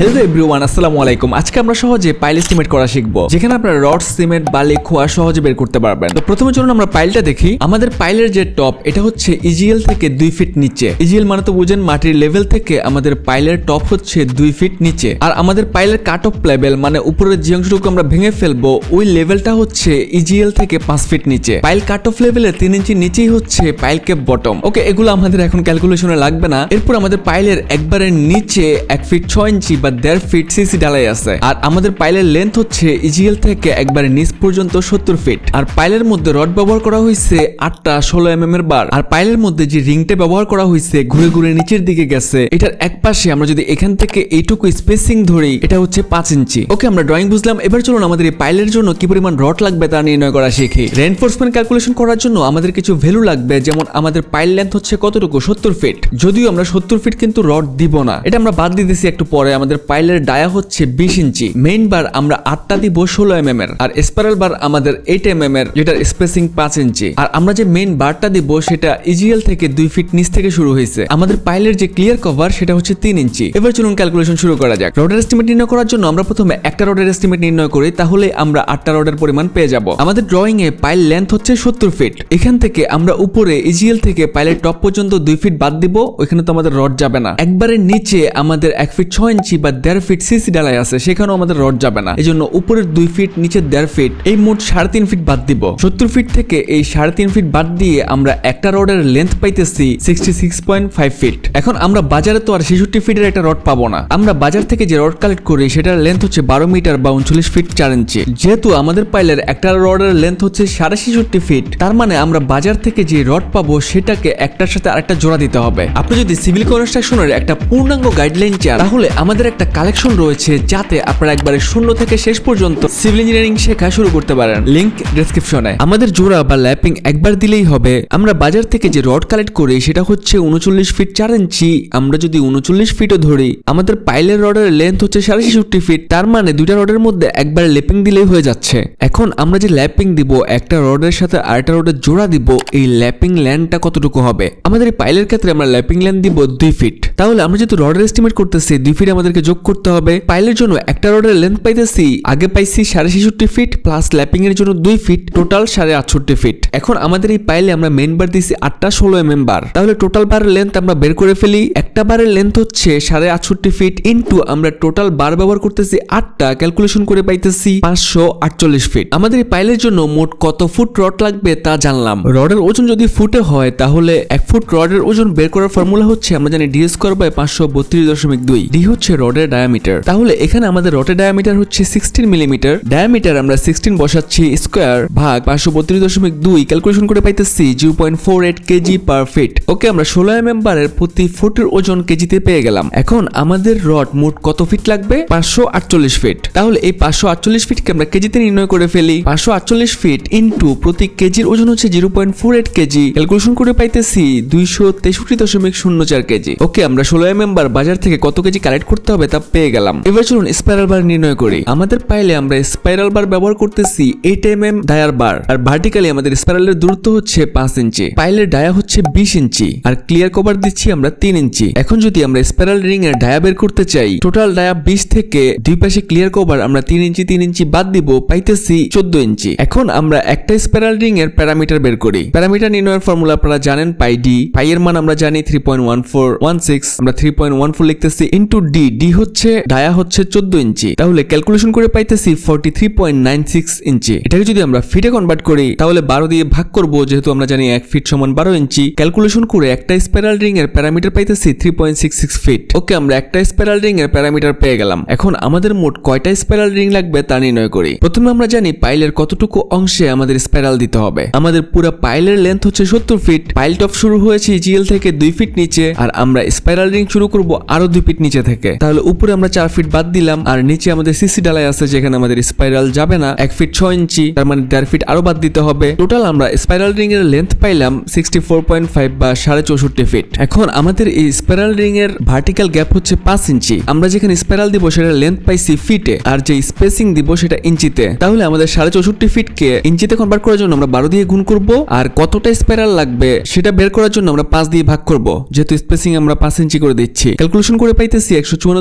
Hello everyone, আসসালামু আলাইকুম। আজকে আমরা সহজে পাইল এস্টিমেট করা শিখবো, যেখানে আপনারা রড, সিমেন্ট, বালি, খোয়া সহজে বের করতে পারবেন। তো প্রথমে চলুন আমরা পাইলটা দেখি। আমাদের পাইলের যে টপ, এটা হচ্ছে ইজিএল থেকে 2 ফিট নিচে। ইজিএল মানে তো বুঝেন, মাটির লেভেল থেকে আমাদের পাইলের টপ হচ্ছে 2 ফিট নিচে। আর আমাদের পাইলের কাট অফ লেভেল মানে উপরের যে অংশটুকু আমরা ভেঙে ফেলবো, ওই লেভেলটা হচ্ছে ইজিএল থেকে 5 ফিট নিচে। পাইল কাট অফ লেভেলের 3 ইঞ্চি নিচেই হচ্ছে পাইল ক্যাপ বটম। ওকে, এগুলো আমাদের এখন ক্যালকুলেশনে লাগবে না। এরপর আমাদের পাইলের একবারে নিচে 1 ফিট 6 ইঞ্চি বা 1.5 ফিট সিসি ঢালাই আছে। আর আমাদের পাইলের লেন্থ হচ্ছে ইজিএল থেকে একবারে নিচ পর্যন্ত 70 ফিট। আর পাইলের মধ্যে রড ব্যবহার করা হয়েছে 8টা 16 mm এর বার। আর পাইলের মধ্যে যে রিংটা ব্যবহার করা হয়েছে ঘুরে ঘুরে নিচের দিকে গেছে, এটার এক পাশে আমরা যদি এখান থেকে এইটুকু স্পেসিং ধরি, এটা হচ্ছে 5 ইঞ্চি। ওকে, আমরা ড্রয়িং বুঝলাম। এবার চলুন আমাদের এই পাইলের জন্য কি পরিমাণ রড লাগবে তা নির্ণয় করা শিখি। রেইনফোর্সমেন্ট ক্যালকুলেশন করার জন্য আমাদের কিছু ভ্যালু লাগবে, যেমন আমাদের পাইল লেন্থ হচ্ছে কতটুকু, 70 ফিট। যদিও আমরা 70 ফিট কিন্তু রড দিব না, এটা আমরা বাদ দিতেছি একটু পরে। আমাদের পাইলের ডায়া হচ্ছে 20 ইঞ্চি। মেইন বার আমরা 8টা দিব 16 mm এর, আর স্পাইরাল বার আমাদের 8 mm এর, যেটার স্পেসিং 5 ইঞ্চি। আর আমরা যে মেইন বারটা দিব সেটা ইজিএল থেকে 2 ফিট নিচ থেকে শুরু হয়েছে। আমাদের পাইলের যে ক্লিয়ার কভার সেটা হচ্ছে 3 ইঞ্চি। এবার চলুন ক্যালকুলেশন শুরু করা যাক। রডের এস্টিমেট নির্ণয় করার জন্য আমরা প্রথমে একটা রডের এস্টিমেট নির্ণয় করি, তাহলে আমরা 8টা রডের পরিমাণ পেয়ে যাব। আমাদের ড্রয়িং এ পাইল লেন্থ হচ্ছে 70 ফিট। এখান থেকে আমরা উপরে ইজিএল থেকে পাইলের টপ পর্যন্ত 2 ফিট বাদ দিব, ওইখানে তো আমাদের রড যাবে না। একবারে নিচে আমাদের 1 ফিট 6 ইঞ্চি বা 1.5 ফিট সিসি ঢালাই আছে, সেখানেও আমাদের রড যাবে না। এই জন্য উপরের 2 ফিট নিচের 1.5 ফিট, এই মোট 3.5 ফিট বাদ দিব। 70 ফিট থেকে এই 3.5 ফিট বাদ দিয়ে আমরা একটা রডের লেন্থ পাইতেছি 66.5 ফিট। এখন আমরা বাজারে তো আর 66 ফিটের একটা রড পাবো না। আমরা বাজার থেকে যে রড কালেক্ট করি সেটার লেন্থ হচ্ছে 12 মিটার বা 39 ফিট 4 ইঞ্চি। যেহেতু আমাদের পাইলের একটা রডের লেন্থ হচ্ছে 66.5 ফিট, তার মানে আমরা বাজার থেকে যে রড পাবো সেটাকে একটার সাথে আরেকটা জোড়া দিতে হবে। আপনি যদি সিভিল কনস্ট্রাকশনের একটা পূর্ণাঙ্গ গাইডলাইন চান, তাহলে আমাদের একটা কালেকশন রয়েছে, যাতে আপনারা একবারে শূন্য থেকে শেষ পর্যন্ত সিভিল ইঞ্জিনিয়ারিং শেখা শুরু করতে পারেন। লিংক ডেসক্রিপশনে। আমাদের জোড়া বা ল্যাপিং একবার দিলেই হবে। আমরা বাজার থেকে যে রড কালেক্ট করি সেটা হচ্ছে 39 ফিট 4 ইঞ্চি। আমরা যদি 39 ফিটও ধরি, আমাদের পাইলের রডের লেন্থ হচ্ছে 66 ফিট, তার মানে দুইটা রডের মধ্যে একবার ল্যাপিং দিলেই হয়ে যাচ্ছে। এখন আমরা যে ল্যাপিং দিব, একটা রডের সাথে আরেকটা রডের জোড়া দিব, এই ল্যাপিং ল্যান্ডটা কতটুকু হবে? আমাদের এই পাইলের ক্ষেত্রে আমরা ল্যাপিং ল্যান্ড দিব 2 ফিট। তাহলে আমরা যেহেতু রডের এস্টিমেট করতেছি, 2 ফিট আমাদেরকে যোগ করতে হবে। পাইলের জন্য একটা রডের লেন্থ পাইতেছি, আগে পাইছি 66.5 ফিট প্লাস ল্যাপিং এর জন্য 2 ফিট, টোটাল 68.5 ফিট। এখন আমাদের এই পাইলে আমরা মেইন বার দিছি 8টা 16 mm বার। তাহলে টোটাল বারের লেন্থ আমরা বের করে ফেলি। একটা বারের লেন্থ হচ্ছে 68.5 ফিট ইনটু আমরা টোটাল বার ব্যবহার করতেছি 8টা, ক্যালকুলেশন করে পাইতেছি 548 ফিট। আমাদের এই পাইলের জন্য মোট কত ফুট রড লাগবে তা জানলাম। রডের ওজন যদি ফুটে হয়, তাহলে 1 ফুট রডের ওজন বের করার ফর্মুলা হচ্ছে, আমরা জানি ডি স্কয়ার বাই 532.2। ডি হচ্ছে রডের ডায়ামিটার। তাহলে এখানে আমাদের রডের ডায়ামিটার হচ্ছে 16 মিলিমিটার। ডায়ামিটার আমরা 16 বসাচ্ছি, স্কয়ার ভাগ 532.2, ক্যালকুলেশন করে পাইতেছি 0.48 কেজি পার ফিট। ওকে, আমরা 16 mm বারের প্রতি ফুটের ওজন কেজিতে পেয়ে গেলাম। এখন আমাদের রড মোট কত ফিট লাগবে? 548 ফিট। তাহলে এই 548 ফিটকে আমরা কেজিতে নির্ণয় করে ফেলি। 548 ফিট ইনটু প্রতি কেজির ওজন হচ্ছে 0.48 কেজি, ক্যালকুলেশন করে পাইতেছি 263.04 কেজি। ওকে, আমরা 16 mm বার বাজার থেকে কত কেজি কালেক্ট করতে হবে তা পেয়ে গেলাম। এবার চলুন স্পাইরাল বার নির্ণয় করি। আমাদের পাইলে আমরা স্পাইরাল বার ব্যবহার করতেছি 8 mm ডায়ার বার, আর ভার্টিক্যালি আমাদের স্পাইরালের দূরত্ব হচ্ছে 5 ইঞ্চি। পাইলের ডায়া হচ্ছে 20 ইঞ্চি, আর ক্লিয়ার কভার দিচ্ছি আমরা 3 ইঞ্চি। এখন যদি আমরা স্পাইরাল রিং এর ডায়া বের করতে চাই, টোটাল ডায়া 20 থেকে দুই পাশে ক্লিয়ার কভার আমরা 3 ইঞ্চি বাদ দিব, পাইতেছি 14 ইঞ্চি। এখন আমরা একটা স্পাইরাল রিং এর প্যারামিটার বের করি। প্যারামিটার নির্ণয়ের ফর্মুলা আপনারা জানেন, পাই ডি। পাই এর মান আমরা জানি 3.1416, আমরা 3.14 লিখতেছি ইনটু ডি। ডি হচ্ছে ডায়া হচ্ছে 14 ইঞ্চি, তাহলে ক্যালকুলেশন করে পাইতেছি 43.96 ইঞ্চি। এটাকে যদি আমরা ফিটে কনভার্ট করি, তাহলে 12 দিয়ে ভাগ করব, যেহেতু আমরা জানি 1 ফিট সমান 12 ইঞ্চি। ক্যালকুলেশন করে একটা স্পাইরাল রিং এর প্যারামিটার পাইতেছি 3.66 ফিট। ওকে, আমরা একটা স্পাইরাল রিং এর প্যারামিটার পেয়ে গেলাম। এখন আমাদের মোট কয়টা স্পাইরাল রিং লাগবে তা নির্ণয় করি। প্রথমে আমরা জানি পাইলের কতটুকু অংশে আমাদের স্পাইরাল দিতে হবে। আমাদের পুরো পাইলের লেন্থ হচ্ছে 70 ফিট। পাইল টপ শুরু হয়েছে জিএল থেকে 2 ফিট নিচে, আর আমরা স্পাইরাল রিং শুরু করব আরো 2 ফিট নিচে থেকে। তাহলে উপরে আমরা 4 ফিট বাদ দিলাম, আর নিচে আমাদের সিসি ঢালাই আছে, যেখানে আমাদের স্পাইরাল যাবে না। 1 ফিট 6 ইঞ্চি, তার মানে 1.5 ফিট আরো বাদ দিতে হবে। টোটাল আমরা স্পাইরাল রিং এর লেন্থ পাইলাম 64.5 বা 64.5 ফিট। এখন আমাদের এই স্পাইরাল রিং এর ভার্টিক্যাল গ্যাপ হচ্ছে 5 ইঞ্চি। আমরা যেখানে স্পাইরাল দিব সেটা লেন্থ পাইছি ফিটে, আর যে স্পেসিং দিব সেটা ইঞ্চিতে। তাহলে আমাদের 64.5 ফিটকে ইঞ্চিতে কনভার্ট করার জন্য আমরা 12 দিয়ে গুণ করব, আর কতটা স্পাইরাল লাগবে সেটা বের করার জন্য আমরা 5 দিয়ে ভাগ করব, যেহেতু স্পেসিং আমরা 5 ইঞ্চি করে দিচ্ছি। ক্যালকুলেশন করে পাইতেছি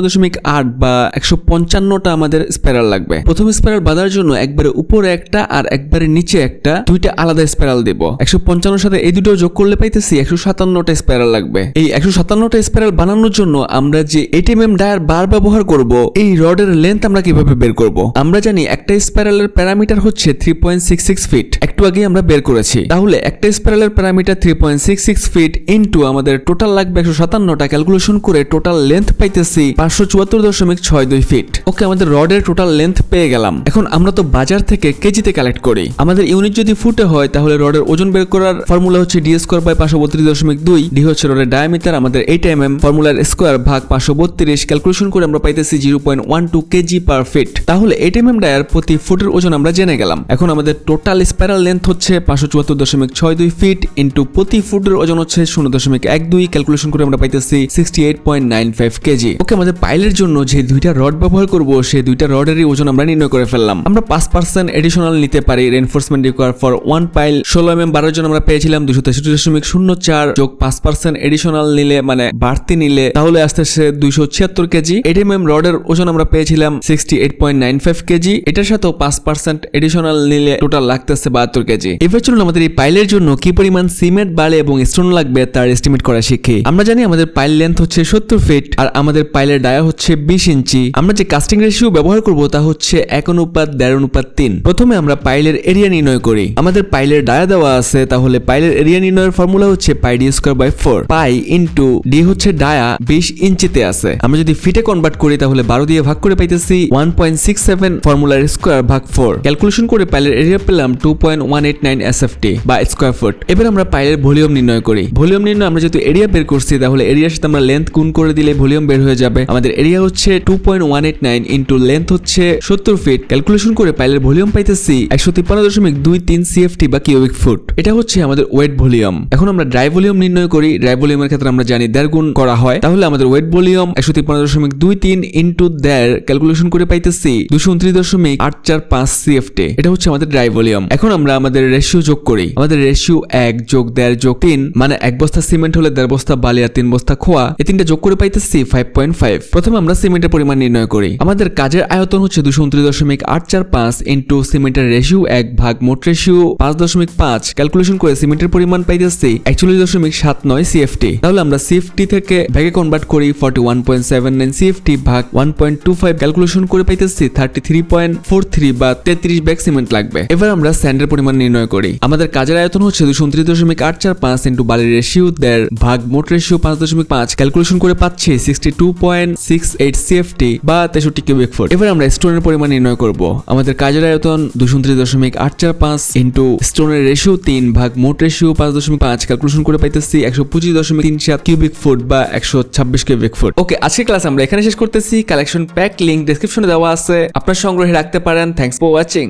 155.8 বা 155টা আমাদের স্পাইরাল লাগবে। প্রথম স্পাইরাল বাঁধার জন্য একবারে উপরে একটা আর একবারে নিচে একটা, দুইটা আলাদা স্পাইরাল দেব। 155 সাথে এই দুটো যোগ করলে পাইতেছি 157টা স্পাইরাল লাগবে। এই 157টা স্পাইরাল বানানোর জন্য আমরা যে 8 mm ডায়ার বার ব্যবহার করব, এই রডের লেন্থ আমরা কিভাবে বের করব? আমরা জানি একটা স্পাইরালের প্যারামিটার হচ্ছে 3.66 ফিট, একটু আগে আমরা বের করেছি। তাহলে একটা স্পাইরালের প্যারামিটার 3.66 ফিট ইনটু আমাদের টোটাল লাগবে 157টা, ক্যালকুলেশন করে টোটাল লেন্থ পাইতেছি 574.62 ফিট। ওকে, আমাদের রডের টোটাল লেন্থ পেয়ে গেলাম। এখন আমরা তো বাজার থেকে কেজিতে কালেক্ট করি, আমাদের ইউনিট যদি ফুটে হয় তাহলে রডের ওজন বের করার ফর্মুলা হচ্ছে d স্কয়ার বাই 532.2। d হচ্ছে রডের ডায়ামিটার, আমাদের 8 mm, ফর্মুলার স্কয়ার ভাগ 532, ক্যালকুলেশন করে আমরা পাইতেছি 0.12 কেজি পার ফিট। তাহলে 8 mm ডায়ার প্রতি ফুটের ওজন আমরা জেনে গেলাম। এখন আমাদের টোটাল স্পাইরাল লেন্থ হচ্ছে 574.62 ফিট ইনটু প্রতি ফুটের ওজন হচ্ছে 0.12, ক্যালকুলেশন করে আমরা পাইতেছি 68.95 কেজি। ওকে, আমাদের পাইলের জন্য যে দুইটা রড ব্যবহার করব সেই দুইটা রডেরই ওজন আমরা নির্ণয় করে ফেললাম। আমরা 5% এডিশনাল নিতে পারি। Reinforcement require for 1 pile 16 mm বাড়ার জন্য আমরা পেয়েছিলাম 263.04 যোগ 5% এডিশনাল নিলে মানে বাড়তি নিলে তাহলে আসতেছে 276 কেজি। 8 mm রডের ওজন আমরা পেয়েছিলাম 68.95 কেজি, এটার সাথেও 5% এডিশনাল নিলে টোটাল লাগতেছে 72 কেজি। এবার চলুন আমাদের এই পাইলের জন্য কি পরিমাণ সিমেন্ট, বালি এবং স্টোন লাগবে তার এস্টিমেট করা শিখি। আমরা জানি আমাদের পাইল লেন্থ হচ্ছে 70 ফিট আর আমাদের পাইলের ডায়া হচ্ছে 20 ইঞ্চি। আমরা যে কাস্টিং রেশিও ব্যবহার করব তা হচ্ছে 1:1.5:3। প্রথমে আমরা পাইলের এরিয়া নির্ণয় করি। আমাদের পাইলের ডায়া দেওয়া আছে, তাহলে পাইলের এরিয়া নির্ণয়ের ফর্মুলা হচ্ছে pi d square by 4। Pi into D হচ্ছে ডায়া 20 ইঞ্চিতে আছে, আমরা যদি ফিটে কনভার্ট করি তাহলে 12 দিয়ে ভাগ করে পাইতেছি 1.67, ফর্মুলার স্কয়ার ভাগ 4, ক্যালকুলেশন করে পাইলের এরিয়া পেলাম 2.189 SFT বা স্কয়ার ফুট। এবার আমরা পাইলের ভলিউম নির্ণয় করি। ভলিউম নির্ণয় আমরা যেহেতু এরিয়া বের করছি তাহলে এরিয়ার সাথে আমরা লেন্থ গুণ করে দিলে ভলিউম বের হয়ে যাবে। আমাদের এরিয়া হচ্ছে 2.189 ইনটু লেন্থ হচ্ছে 70 ফিট, ক্যালকুলেশন করে পাইলের ভলিউম পাইতেছি 153.23 CFT বা কিউবিক ফুট। এটা হচ্ছে আমাদের ওয়েট ভলিউম। এখন আমরা ড্রাই ভলিউম নির্ণয় করি। ড্রাই ভলিউমের ক্ষেত্রে আমরা জানি 1.5 গুণ করা হয়, তাহলে আমাদের ওয়েট ভলিউম 153.23 ইনটু 1.5, ক্যালকুলেশন করে পাইতেছি 229.845 CFT। এটা হচ্ছে আমাদের ড্রাই ভলিউম। এখন আমরা আমাদের রেশিও যোগ করি। আমাদের রেশিও 1 যোগ 1.5 যোগ 3 মানে 1 বস্তা সিমেন্ট হলে 1.5 বস্তা বালি আর 3 বস্তা খোয়া, এই তিনটা যোগ করে পাইতেছি 5.5। প্রথমে আমরা সিমেন্টের পরিমাণ নির্ণয় করি। আমাদের কাজের আয়তন হচ্ছে 229.845 ইনটু সিমেন্টের রেশিও 1 ভাগ মোট রেশিও 5.5, ক্যালকুলেশন করে সিমেন্টের পরিমাণ পাইতেছি 41.79 CFT। তাহলে আমরা CFT থেকে ব্যাগে কনভার্ট করি 41.79 CFT ভাগ 1.25, ক্যালকুলেশন করে পাইতেছি 33.43 বা 33 ব্যাগ সিমেন্ট লাগবে। এবার আমরা স্যান্ডের পরিমাণ নির্ণয় করি। আমাদের কাজের আয়তন হচ্ছে 229.845 ইনটু বালির রেশিও 1.5 ভাগ মোট রেশিও 5.5, ক্যালকুলেশন করে পাচ্ছি 62.68 CFT বা 63 কিউবিক ফুট। এবার আমরা স্টোনের পরিমাণ নির্ণয় করব। আমাদের কাজের আয়তন 229.845 ইনটু স্টোনের রেশিও 3 ভাগ মোট রেশিও 5.5, ক্যালকুলেশন করে পাইতেছি 125.37 কিউবিক ফুট বা 126 কিউবিক ফুট। ওকে, আজকের ক্লাস আমরা এখানে শেষ করতেছি। কালেকশন প্যাক লিংক ডেসক্রিপশনে দেওয়া আছে, আপনার সংগ্রহে রাখতে পারেন। Thanks for watching.